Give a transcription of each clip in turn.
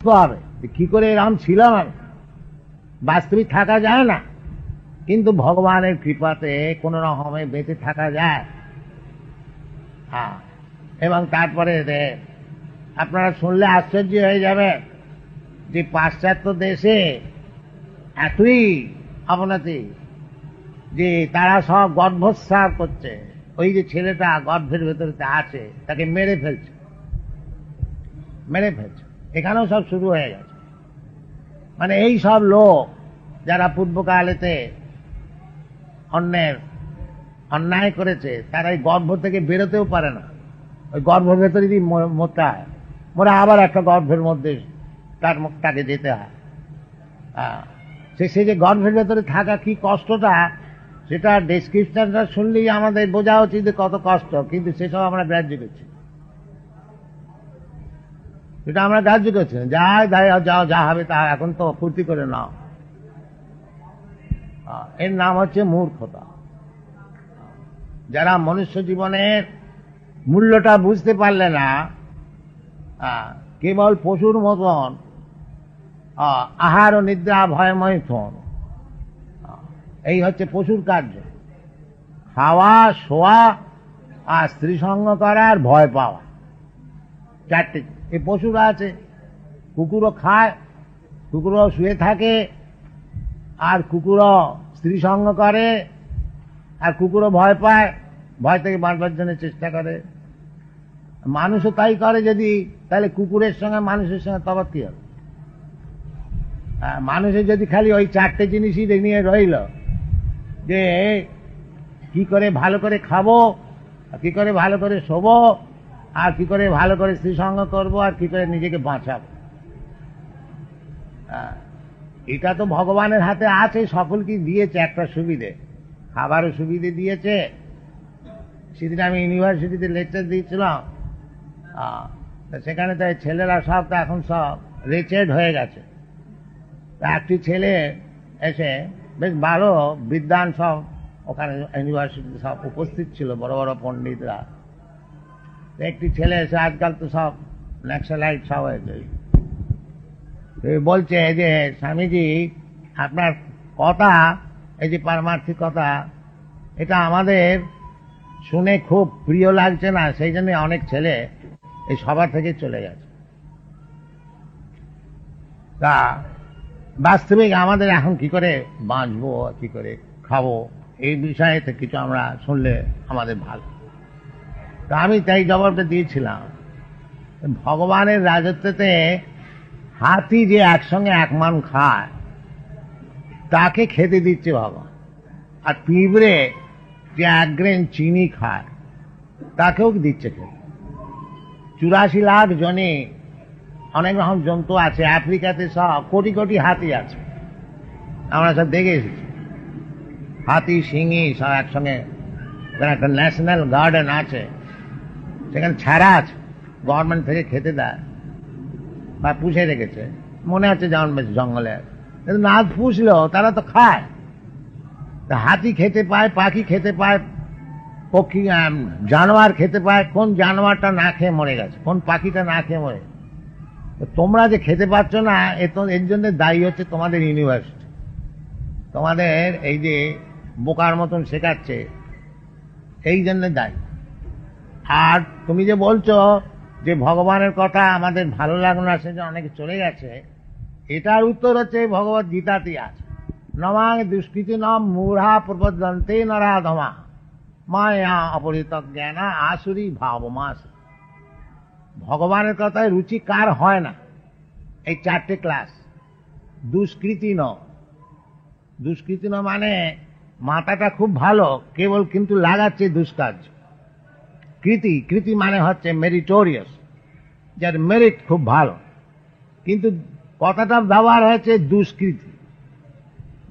হবে কি করে এরকম ছিলাম আমি, বাস্তবিক থাকা যায় না, কিন্তু ভগবানের কৃপাতে কোন রকমে বেঁচে থাকা যায়। হ্যাঁ, এবং তারপরে আপনারা শুনলে আশ্চর্য হয়ে যাবে যে পাশ্চাত্য দেশে এতই অবনতি যে তারা সব গর্ভস্রাব করছে। ওই যে ছেলেটা গর্ভের ভেতরে আছে তাকে মেরে ফেলছে। এখানেও সব শুরু হয়ে গেছে। মানে এই সব লোক যারা পূর্বকালেতে অন্যায় করেছে, তারা এই গর্ভ থেকে বেরোতেও পারে না। ওই গর্ভের ভেতরে যদি মরতে হয়, মরে আবার একটা গর্ভের মধ্যে তাকে যেতে হয়। সে যে গর্ভের ভেতরে থাকা কি কষ্টটা, সেটা ডেসক্রিপশনটা শুনলেই আমাদের বোঝা উচিত যে কত কষ্ট, কিন্তু সেসব আমরা গ্রাহ্য করছি। সেটা আমরা গ্রাহ্য করছি না। যাও যা হবে তা এখন তো ফুর্তি করে নাও। এর নাম হচ্ছে মূর্খতা। যারা মনুষ্য জীবনের মূল্যটা বুঝতে পারলে না, কেবল পশুর মতন আহার ও নিদ্রা ভয়ময় থন, এই হচ্ছে পশুর কার্য। খাওয়া, শোয়া আর স্ত্রী সঙ্গ করা আর ভয় পাওয়া, চারটে। এই পশুরা আছে। কুকুরও খায়, কুকুরও শুয়ে থাকে, আর কুকুরও স্ত্রী সঙ্গ করে, আর কুকুরও ভয় পায়, ভয় থেকে বাঁচবার জন্য চেষ্টা করে। মানুষও তাই করে। যদি তাহলে কুকুরের সঙ্গে মানুষের সঙ্গে তফাৎ কি হবে? মানুষের যদি খালি ওই চারটে জিনিসই নিয়ে রইল, যে কি করে ভালো করে খাবো, কি করে ভালো করে শোবো, আর কি করে ভালো করে স্ত্রী সঙ্গ করবো, আর কি করে নিজেকে বাঁচাবো, এটা তো ভগবানের হাতে আছে। সকলকে দিয়েছে একটা সুবিধে, খাবারও সুবিধে দিয়েছে। সেদিন আমি ইউনিভার্সিটিতে লেকচার দিয়েছিলাম, সেখানে তো ছেলেরা সব তো এখন সব রিচেড হয়ে গেছে। একটি ছেলে এসে, বেশ ভালো বিদ্বান সব ওখানে ইউনিভার্সিটিতে সব উপস্থিত ছিল, বড় বড় পণ্ডিতরা। একটি ছেলে এসে, আজকাল তো সব ন্যাক্সালাইট সব হয়েছে, বলছে যে স্বামীজি আপনার কথা, এই যে পারমার্থিক কথা, এটা আমাদের শুনে খুব প্রিয় লাগছে না, সেই জন্য অনেক ছেলে এই সভা থেকে চলে গেছে। তা বাস্তবিক আমাদের এখন কি করে বাঁচবো, কি করে খাবো, এই বিষয়ে কিছু আমরা শুনলে আমাদের ভালো। তা আমি তাই জবাবটা দিয়েছিলাম, ভগবানের রাজত্বতে হাতি যে একসঙ্গে এক মান খায়, তাকে খেতে দিচ্ছে ভগবান। আর পিঁপড়ে যে 1 গ্রেন চিনি খায়, তাকেও দিচ্ছে খেতে। 84 লাখ জনে অনেক রকম জন্তু আছে। আফ্রিকাতে সব কোটি কোটি হাতি আছে, আমরা সব দেখে এসেছি। হাতি, সিংহী সব একসঙ্গে। একটা ন্যাশনাল গার্ডেন আছে, সেখানে ছাড়া আছে, গভর্নমেন্ট থেকে খেতে দেয় বা পুষে রেখেছে, মনে হচ্ছে যেমন বেশ জঙ্গলে। কিন্তু না পুষলেও তারা তো খায়। হাতি খেতে পায়, পাখি খেতে পায়, পক্ষী জানোয়ার খেতে পায়। কোন জানোয়ারটা না খেয়ে মরে গেছে, কোন পাখিটা না খেয়ে মরে? তোমরা যে খেতে পাচ্ছ না, এর জন্য দায়ী হচ্ছে তোমাদের ইউনিভার্সিটি। তোমাদের এই যে বোকার মতন শেখাচ্ছে, এই জন্য দায়ী। আর তুমি যে বলছো যে ভগবানের কথা আমাদের ভালো লাগলো না, সে যে অনেকে চলে গেছে, এটার উত্তর হচ্ছে ভগবত গীতাতেই আছে। নমাং দুষ্কৃতি নম মূঢ়া প্রবদন্তে নরাধমা মায়া অপরিত জ্ঞানা আসুরি ভাবমাস। ভগবানের কথায় রুচি কার হয় না? এই 4টে ক্লাস। দুষ্কৃতি ন, দুষ্কৃতি ন মানে মাথাটা খুব ভালো, কেবল কিন্তু লাগাচ্ছে দুষ্কার্য। কৃতি, কৃতি মানে হচ্ছে মেরিটোরিয়াস, যার মেরিট খুব ভালো, কিন্তু কথাটা ব্যবহার হয়েছে দুষ্কৃতি।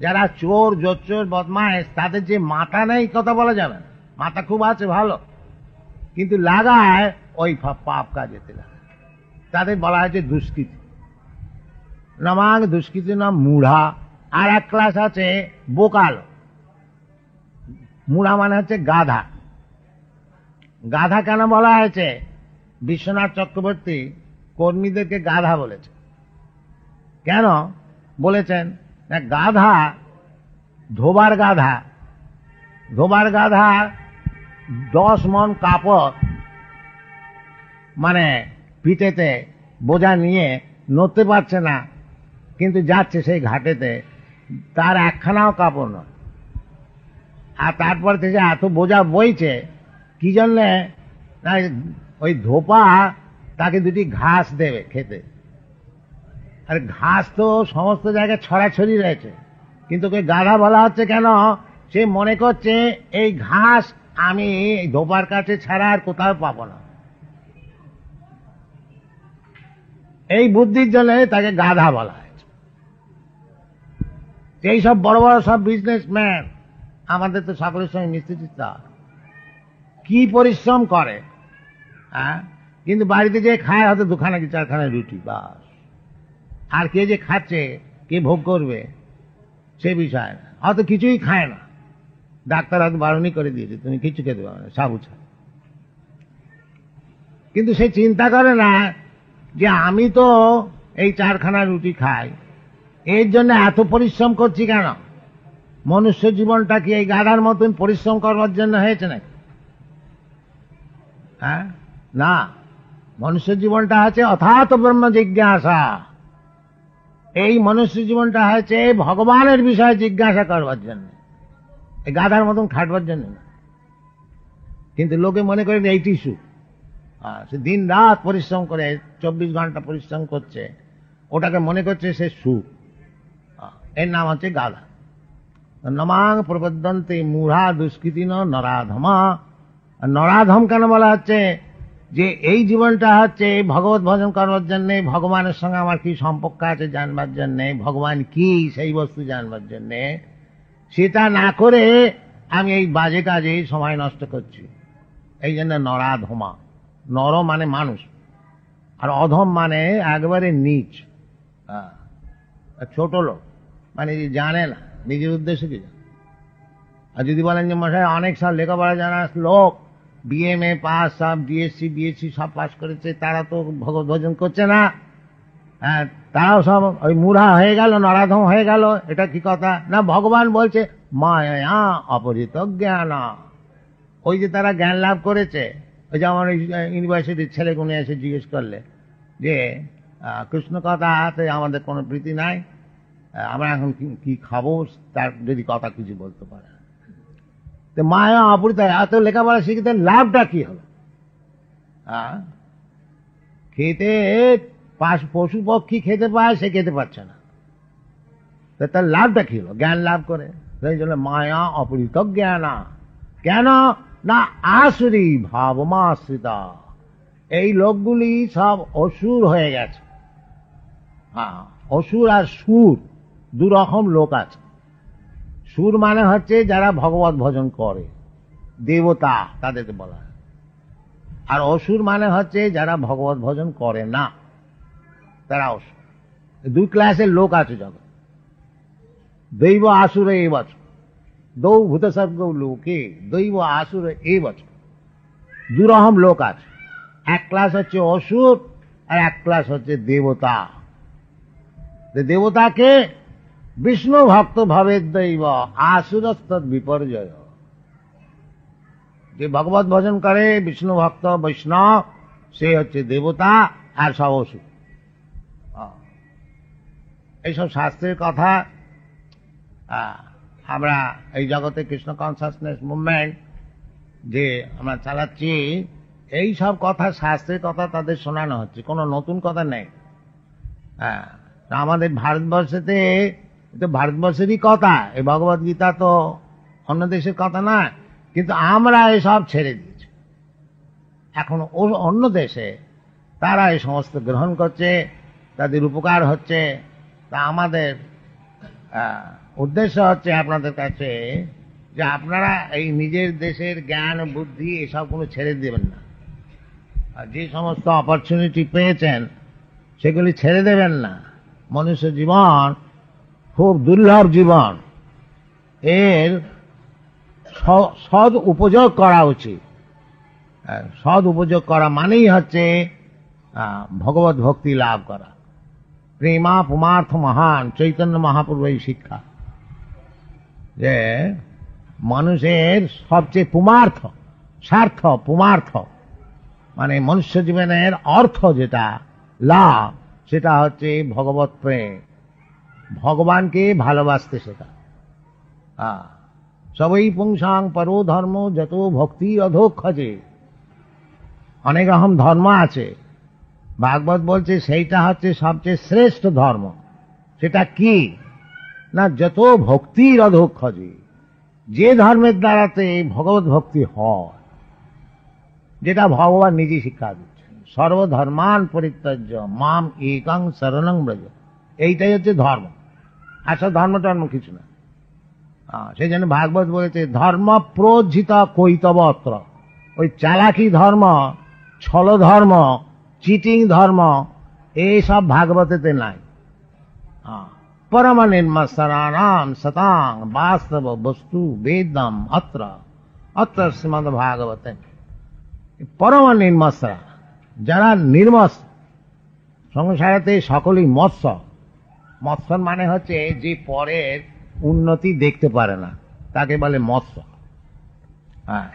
যারা চোর, জোচ্চোর, বদমাইশ, তাদের যে মাথা নেই কথা বলা যাবে না। মাথা খুব আছে ভালো, কিন্তু লাগায় ওই পাপ কাজেতে লাগায়, তাদের বলা হয়েছে দুষ্কৃতি। নমাং দুষ্কৃতি নাম মূঢ়া। আর এক ক্লাস আছে বোকাল। মূঢ়া মানে হচ্ছে গাধা। গাধা কেন বলা হয়েছে? বিশ্বনাথ চক্রবর্তী কর্মীদেরকে গাধা বলেছে। কেন বলেছেন? না, গাধা, ধোবার গাধা, 10 মণ কাপড় মানে পিঠেতে বোঝা নিয়ে নড়তে পারছে না, কিন্তু যাচ্ছে সেই ঘাটেতে, তার একখানাও কাপড় নয়। আর তারপর থেকে এত বোঝা বইছে কি জন্যে? না, ওই ধোপা তাকে দুটি ঘাস দেবে খেতে। আর ঘাস তো সমস্ত জায়গায় ছড়াছড়ি রয়েছে, কিন্তু ওকে গাধা বলা হচ্ছে কেন? সে মনে করছে এই ঘাস আমি এই ধোপার কাছে ছাড়া আর কোথাও পাবো না। এই বুদ্ধির জন্য তাকে গাধা বলা হয়েছে। এই সব বড় বড় সব বিজনেসম্যান, আমাদের তো সকলের সঙ্গে মিশতে চিন্তা কি পরিশ্রম করে, হ্যাঁ, কিন্তু বাড়িতে যে খায় হয়তো 2খানা কি 4খানা রুটি, বাস। আর কে যে খাচ্ছে, কে ভোগ করবে সে বিষয় না, হয়তো কিছুই খায় না। ডাক্তার হয়তো বারণই করে দিয়েছে তুমি কিছু খেতে পারবে না, সাবু ছাড়া। কিন্তু সে চিন্তা করে না যে আমি তো এই 4খানা রুটি খাই, এর জন্য এত পরিশ্রম করছি কেন? মনুষ্য জীবনটা কি এই গাধার মতন পরিশ্রম করবার জন্য হয়েছে নাকি? হ্যাঁ, না, মনুষ্য জীবনটা আছে অথাত ব্রহ্ম জিজ্ঞাসা। এই মনুষ্য জীবনটা হয়েছে ভগবানের বিষয়ে জিজ্ঞাসা করবার জন্য, এই গাধার মতন খাটবার জন্য না। কিন্তু লোকে মনে করেন এইটি সুখ। সে দিন রাত পরিশ্রম করে 24 ঘন্টা পরিশ্রম করছে, ওটাকে মনে করছে সে সুখ। এর নাম হচ্ছে গাধা। নমাং প্রবদন্তে মূঢ়া দুষ্কৃতিন নরাধমা। নরাধম কেন বলা হচ্ছে? যে এই জীবনটা হচ্ছে ভগবত ভজন করবার জন্যে, ভগবানের সঙ্গে আমার কি সম্পর্ক আছে জানবার জন্যে, ভগবান কি সেই বস্তু জানবার জন্যে, সেটা না করে আমি এই বাজে কাজে সময় নষ্ট করছি। এই জন্য নরাধমা। নর মানে মানুষ, আর অধম মানে একবারে নিচ, ছোট লোক, মানে জানে না নিজের উদ্দেশ্য কি। আর যদি বলেন যে মশাই অনেক সাল লেখাপড়া জানা লোক, বিএমএ পাস, সব ডিএসসি বিএসসি সব পাস করেছে, তারা তো ভগবত ভজন করছে না। হ্যাঁ, তারাও সব ওই মূঢ়া হয়ে গেল, নরাধম হয়ে গেল। এটা কি কথা? না, ভগবান বলছে মায়া অপরিত জ্ঞান। ওই যে তারা জ্ঞান লাভ করেছে, ওই যে আমার ইউনিভার্সিটির ছেলেগুলো এসে জিজ্ঞেস করলে যে কৃষ্ণ কথাতে আমাদের কোনো প্রীতি নাই, আমরা এখন কি খাবো, তার যদি কথা কিছু বলতে পারে। তো মায়া অপরিত, এত লেখাপড়া শিখতে লাভটা কি হলো? খেতে পশু পক্ষী খেতে পায়, সে খেতে পারছে না, তার লাভটা কি হলো? জ্ঞান লাভ করে। সেই জন্য মায়া অপরিত জ্ঞান। কেন না? আসুরি ভাবমাশ্রিতা। এই লোকগুলি সব অসুর হয়ে গেছে। অসুর আর সুর দুরকম লোক আছে। সুর মানে হচ্ছে যারা ভগবত ভজন করে, দেবতা, তাদেরকে বলা হয়। আর অসুর মানে হচ্ছে যারা ভগবত ভজন করে না, তারা অসুর। 2 ক্লাসের লোক আছে জগৎ। দৈব আসুর এই বছর, দৌ ভূত সর্গ লোকে দৈব আসুর এই বছর, দুরকম লোক আছে। এক ক্লাস হচ্ছে অসুর, আর এক ক্লাস হচ্ছে দেবতা। দেবতাকে বিষ্ণু ভক্ত ভাবে দৈব, আসুরস্তদ বিপর্যয়। যে ভগবত ভজন করে, বিষ্ণু ভক্ত বৈষ্ণব, সে হচ্ছে দেবতা, আর সব অসুর। এইসব শাস্ত্রের কথা আমরা এই জগতে কৃষ্ণ কনসাসনেস মুভমেন্ট যে আমরা চালাচ্ছি, এই সব কথা শাস্ত্রের কথা তাদের শোনানো হচ্ছে, কোনো নতুন কথা নেই। আমাদের ভারতবর্ষেতে তো ভারতবর্ষেরই কথা, এই ভগবত গীতা তো অন্য দেশের কথা না, কিন্তু আমরা এসব ছেড়ে দিয়েছি। এখন অন্য দেশে তারা এই সমস্ত গ্রহণ করছে, তাদের উপকার হচ্ছে। তা আমাদের উদ্দেশ্য হচ্ছে আপনাদের কাছে যে আপনারা এই নিজের দেশের জ্ঞান বুদ্ধি এসব কোনো ছেড়ে দেবেন না। আর যে সমস্ত অপরচুনিটি পেয়েছেন সেগুলি ছেড়ে দেবেন না। মনুষ্য জীবন খুব দুর্লভ জীবন, এর সদ উপযোগ করা উচিত। সদ উপযোগ করা মানেই হচ্ছে ভগবত ভক্তি লাভ করা। প্রেমা পুমার্থ মহান চৈতন্য মহাপ্রভু এই শিক্ষা যে মানুষের সবচেয়ে পুমার্থ স্বার্থ পুমার্থ মানে মনুষ্য জীবনের অর্থ যেটা লাভ সেটা হচ্ছে ভগবত প্রেম, ভগবানকে ভালোবাসতে শেখা। সবই পুংসাং পরো ধর্ম যত ভক্তি অধোক্ষজে। অনেক রকম ধর্ম আছে, ভাগবত বলছে সেইটা হচ্ছে সবচেয়ে শ্রেষ্ঠ ধর্ম। সেটা কি না, যত ভক্তির অধোক্ষজে, যে ধর্মের দ্বারাতে ভগবত ভক্তি হয়, যেটা ভগবান নিজে শিক্ষা দিচ্ছেন। সর্বধর্মান পরিত্যাজ্য মাম একং শরণং ব্রজ, এইটাই হচ্ছে ধর্ম। আসলে ধর্ম টর্ম কিছু না। সেই জন্য ভাগবত বলেছে ধর্ম প্রজ্জিত কৈতবত্র। ওই চালাকি ধর্ম, ছল ধর্ম, চিটিং ধর্ম এইসব ভাগবতেতে নাই। পরম নির্মৎসরাণাম সতাং বাস্তব বস্তু বেদম অত্র অত্র শ্রীমদ ভাগবতে। পরম নির্মৎসরা, যারা নির্মৎস, সংসারেতে সকলেই মৎস্য। মৎস্য মানে হচ্ছে যে পরের উন্নতি দেখতে পারে না, তাকে বলে মৎস্য।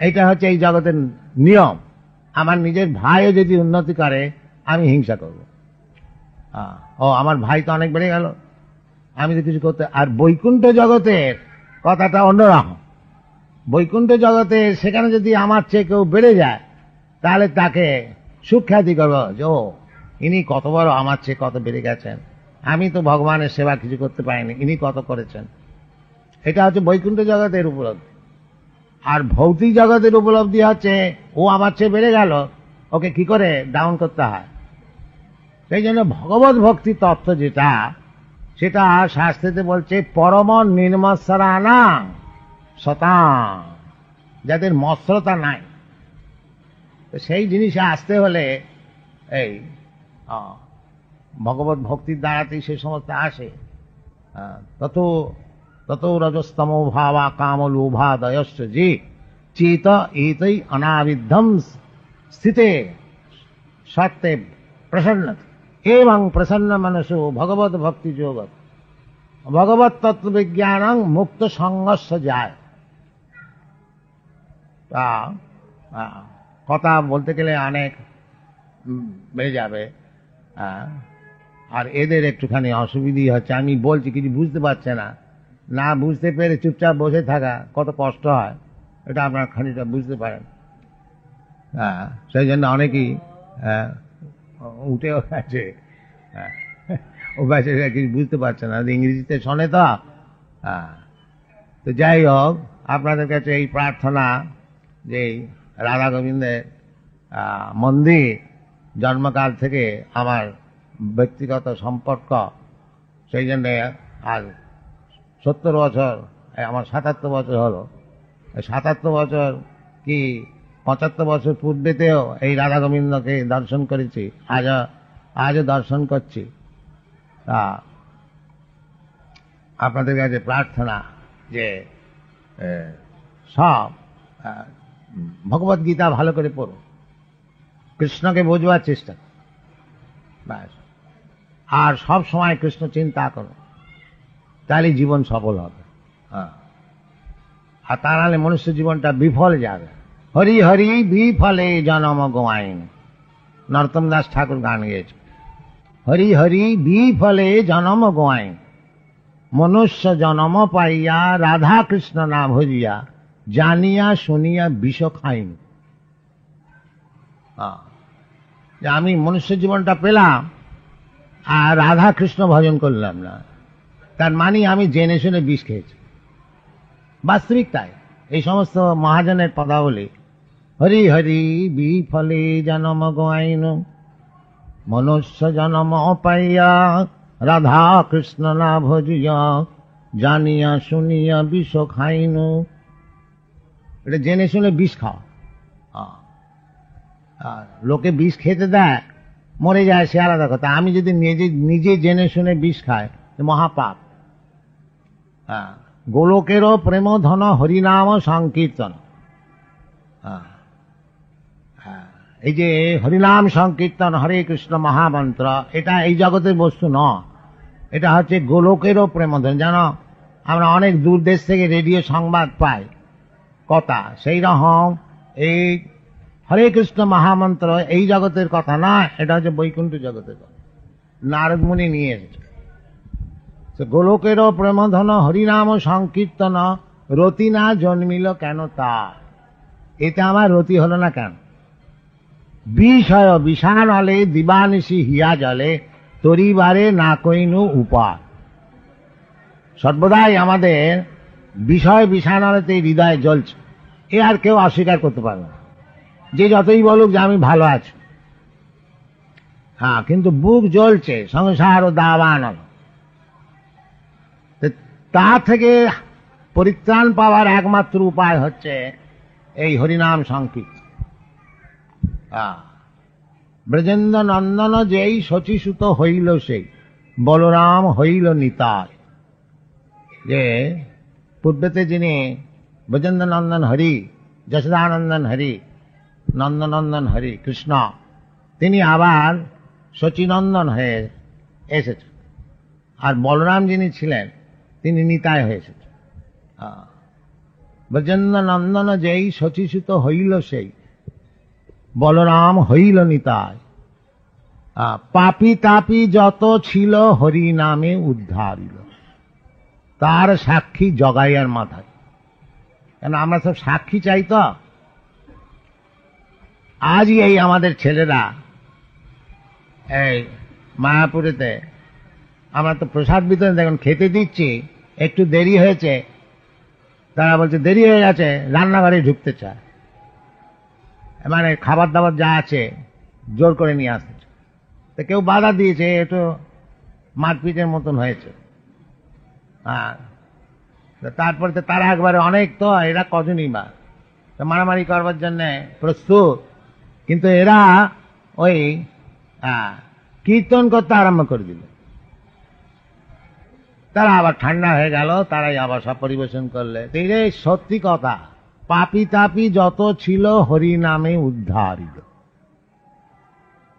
এইটা হচ্ছে এই জগতের নিয়ম। আমার নিজের ভাইও যদি উন্নতি করে আমি হিংসা করব। ও আমার ভাই তো অনেক বেড়ে গেল, আমি তো কিছু করতে। আর বৈকুণ্ঠ জগতের কথাটা অন্যরকম। বৈকুণ্ঠ জগতে সেখানে যদি আমার চেয়ে কেউ বেড়ে যায় তাহলে তাকে সুখ্যাতি করবো যে ও ইনি কত বড়, আমার চেয়ে কত বেড়ে গেছেন, আমি তো ভগবানের সেবা কিছু করতে পারিনি, ইনি কত করেছেন। এটা হচ্ছে বৈকুণ্ঠ জগতের উপলব্ধি। আর ভৌতিক জগতের উপলব্ধি হচ্ছে ও আমার চেয়ে বেড়ে গেল, ওকে কি করে ডাউন করতে হয়। সেই জন্য ভগবত ভক্তি তত্ত্ব যেটা, সেটা শাস্ত্রেতে বলছে পরম নির্মৎসরাণাং সতাং, যাদের মৎসরতা নাই। সেই জিনিসে আসতে হলে এই ভগবত ভক্তির দ্বারাতেই সে সমস্ত আসে। তত তত রজস্তম ভাবা কাম লোভাদয়শ্চ যে চেত এতই অনাবিদ্ধম স্থিতে সত্যে প্রসন্ন এবং প্রসন্ন মনসো ভগবত ভক্তি যোগত ভগবত তত্ত্ব বিজ্ঞানং মুক্ত সংঘর্ষ যায়। কথা বলতে গেলে অনেক বেড়ে যাবে। আর এদের একটুখানি অসুবিধা হচ্ছে, আমি বলছি কিছু বুঝতে পারছে না, না বুঝতে পেরে চুপচাপ বসে থাকা কত কষ্ট হয়, এটা আপনার খানিকটা বুঝতে পারেন। সেই জন্য অনেকেই উঠেও গেছে, ও ব্যাচে কিছু বুঝতে পারছে না, ইংরেজিতে শোনে তো। তো যাই হোক, আপনাদের কাছে এই প্রার্থনা যে রাধা গোবিন্দের মন্দির জন্মকাল থেকে আমার ব্যক্তিগত সম্পর্ক, সেই জন্যে আজ 70 বছর, আমার 77 বছর হলো। 77 বছর কি 75 বছর পূর্বেতেও এই রাধা গোবিন্দকে দর্শন করেছি, আজও দর্শন করছি। আপনাদের কাছে প্রার্থনা যে সব ভগবত গীতা ভালো করে পড়ো, কৃষ্ণকে বোঝবার চেষ্টা করো, ব্যাস। আর সব সময় কৃষ্ণ চিন্তা করো, তাহলে জীবন সফল হবে। আর তা নাহলে মনুষ্য জীবনটা বিফল যাবে। হরি হরি বিফলে জনম গোয়াইন, নরোত্তম দাস ঠাকুর গান গেয়েছে। হরি হরি বিফলে জনম গোয়াইন, মনুষ্য জনম পাইয়া রাধা কৃষ্ণ না ভজিয়া, জানিয়া শুনিয়া বিষ খাইন। আমি মনুষ্য জীবনটা পেলাম আর রাধা কৃষ্ণ ভজন করলাম না, তার মানে আমি জেনে শুনে বিষ খেয়েছি। বাস্তবিক তাই। এই সমস্ত মহাজনের পদাবলী, হরি হরি বিফলে জনম গোয়াইন, মনুষ্য জনম পাইয়া রাধা কৃষ্ণ না ভজিয়া, জানিয়া শুনিয়া বিষ খাইন। এটা জেনে শুনে বিষ খাও। লোকে বিষ খেতে দেয়, মরে যায়, সে আলাদা কথা। আমি যদি নিজে জেনে শুনে বিষ খাই, মহাপাপ। গোলকেরও প্রেম ধন হরিনাম সংকীর্তন। এই যে হরিনাম সংকীর্তন, হরে কৃষ্ণ মহামন্ত্র, এটা এই জগতের বস্তু নয়, এটা হচ্ছে গোলকেরও প্রেমধন। যেন আমরা অনেক দূর দেশ থেকে রেডিও সংবাদ পাই কথা, সেই রকম এই হরে কৃষ্ণ মহামন্ত্র এই জগতের কথা নয়, এটা হচ্ছে বৈকুণ্ঠ জগতের কথা, নারদ মুনি নিয়ে এসেছে। গোলকেরও প্রেমধন হরিনাম সংকীর্তন, রতি না জন্মিল কেন তার? এতে আমার রতি হলো না কেন? বিষয় বিষান হলে দিবানিশি হিয়া জলে, তরিবারে না কইনু উপায়। সর্বদাই আমাদের বিষয় বিষান হলেতে হৃদয়ে জ্বলছে, এ আর কেউ অস্বীকার করতে পারবে না, যে যতই বলুক যে আমি ভালো আছি। হ্যাঁ, কিন্তু বুক জ্বলছে, সংসার ও দাবান। তা থেকে পরিত্রাণ পাওয়ার একমাত্র উপায় হচ্ছে এই হরিনাম সংকীর্তন। ব্রজেন্দ্র নন্দন যেই শচীসুত হইল সেই, বলরাম হইল নিতাই। যে পূর্বেতে যিনি ব্রজেন্দ্র নন্দন হরি, যশোদানন্দন হরি, নন্দনন্দন হরি কৃষ্ণ, তিনি আবার শচীনন্দন হয়ে এসেছেন। আর বলরাম যিনি ছিলেন তিনি নিতাই হয়ে এসেছেন। ব্রজেন্দ্র নন্দন যেই শচীসুত হইল সেই, বলরাম হইল নিতাই। পাপি তাপি যত ছিল হরি নামে উদ্ধারিল, তার সাক্ষী জগাইয়ার মাথায়। কেন আমরা সব সাক্ষী চাই তো। আজই এই আমাদের ছেলেরা এই মায়াপুরেতে আমরা তো প্রসাদ বিতরণ দেখুন খেতে দিচ্ছি, একটু দেরি হয়েছে, তারা বলছে দেরি হয়ে গেছে, রান্নাঘরে ঢুকতে চায়, মানে খাবার দাবার যা আছে জোর করে নিয়ে আসতে। তো কেউ বাধা দিয়েছে, একটু মারপিটের মতন হয়েছে। তারপরে তো তারা একবারে অনেক, তো এরা কজনই বা মারামারি করবার জন্য প্রস্তুত, কিন্তু এরা ওই কীর্তন করতে আরম্ভ করে দিল। তারা আবার ঠান্ডা হয়ে গেল, তারাই আবার সব পরিবেশন করলে। এই সত্যি কথা, পাপি তাপি যত ছিল হরি নামে উদ্ধারিল,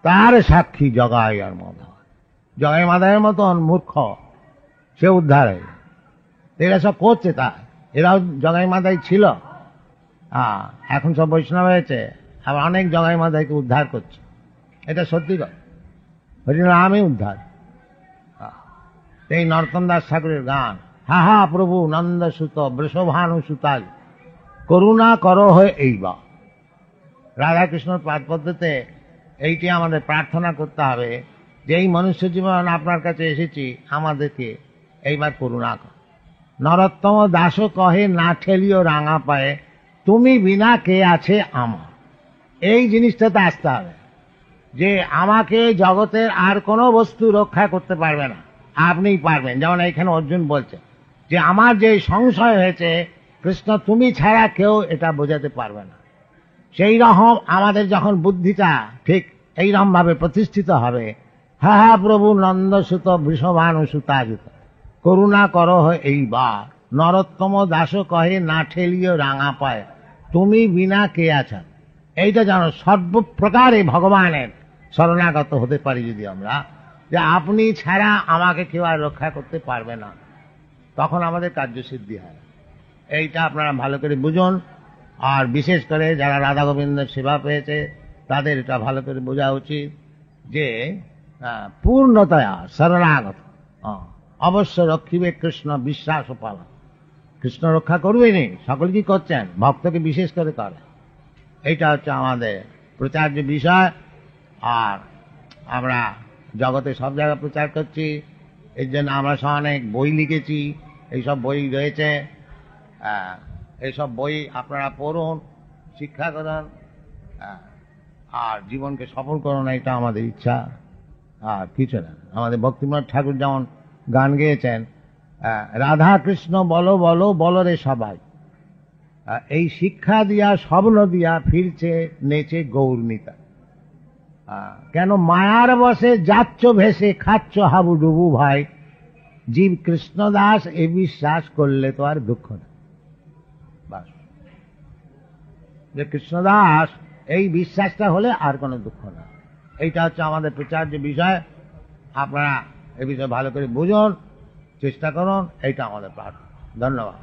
তার সাক্ষী জগাই আর মাধব। জগাই মাধবের মতন মূর্খ সে উদ্ধার হয়ে, এরা সব করছে তা। এরাও জগাই মাধাই ছিল, এখন সব বৈষ্ণব হয়েছে, আবার অনেক জগাই মাধাইকে উদ্ধার করছে। এটা সত্যি কথা, হরিনামে উদ্ধার। এই নরোত্তম দাস ঠাকুরের গান, হা হা প্রভু নন্দ সুত বৃষভানু সুতাল, করুণা করো হয়ে এইবার। রাধাকৃষ্ণর পাদ পদ্ধতিতে এইটি আমাদের প্রার্থনা করতে হবে যে এই মনুষ্য জীবন আপনার কাছে এসেছি, আমাদেরকে এইবার করুণা কর। নরোত্তম দাসও কহে না ঠেলিও রাঙা পায়ে, তুমি বিনা কে আছে আমার। এই জিনিসটাতে আসতে হবে যে আমাকে জগতের আর কোনো বস্তু রক্ষা করতে পারবে না, আপনিই পারবেন। যেমন এখানে অর্জুন বলছে যে আমার যে সংশয় হয়েছে, কৃষ্ণ তুমি ছাড়া কেউ এটা বোঝাতে পারবে না। সেই রকম আমাদের যখন বুদ্ধিটা ঠিক এইরকম ভাবে প্রতিষ্ঠিত হবে, হা হা প্রভু নন্দসুত বৃষভানু সুতাযুত, করুণা করো এইবার। নরোত্তম দাস কহে না ঠেলিও রাঙা পায়, তুমি বিনা কে আছো। এইটা যেন সর্বপ্রকারে ভগবানের শরণাগত হতে পারি যদি আমরা, যে আপনি ছাড়া আমাকে কেউ আর রক্ষা করতে পারবে না, তখন আমাদের কার্যসিদ্ধি হয়। এইটা আপনারা ভালো করে বুঝুন। আর বিশেষ করে যারা রাধা গোবিন্দের সেবা পেয়েছে তাদের এটা ভালো করে বোঝা উচিত যে পূর্ণতয়া শরণাগত অবশ্য রক্ষিবে কৃষ্ণ বিশ্বাস ও পালন। কৃষ্ণ রক্ষা করবেনি, সকল কি করছেন, ভক্তকে বিশেষ করে করে। এইটা হচ্ছে আমাদের প্রচার্য বিষয়। আর আমরা জগতে সব জায়গায় প্রচার করছি, এর জন্য আমরা সব অনেক বই লিখেছি, এইসব বই রয়েছে। এইসব বই আপনারা পড়ুন, শিক্ষা করুন, আর জীবনকে সফল করুন, এটা আমাদের ইচ্ছা, আর কিছু না। আমাদের ভক্তিময় ঠাকুর যেমন গান গেয়েছেন, রাধা কৃষ্ণ বলো বলো বলো রে সবাই, এই শিক্ষা দিয়া স্বপ্ন দিয়া ফিরছে নেচে গৌরমিতা। কেন মায়ার বসে যাচ্ছ ভেসে খাচ্ছ হাবুডুবু ভাই, জীব কৃষ্ণদাস এ বিশ্বাস করলে তো আর দুঃখ না। বাস, যে কৃষ্ণদাস এই বিশ্বাসটা হলে আর কোনো দুঃখ না। এইটা হচ্ছে আমাদের প্রচার্য বিষয়। আপনারা এ বিষয়ে ভালো করে বুঝুন, চেষ্টা করুন, এইটা আমাদের প্রার্থনা। ধন্যবাদ।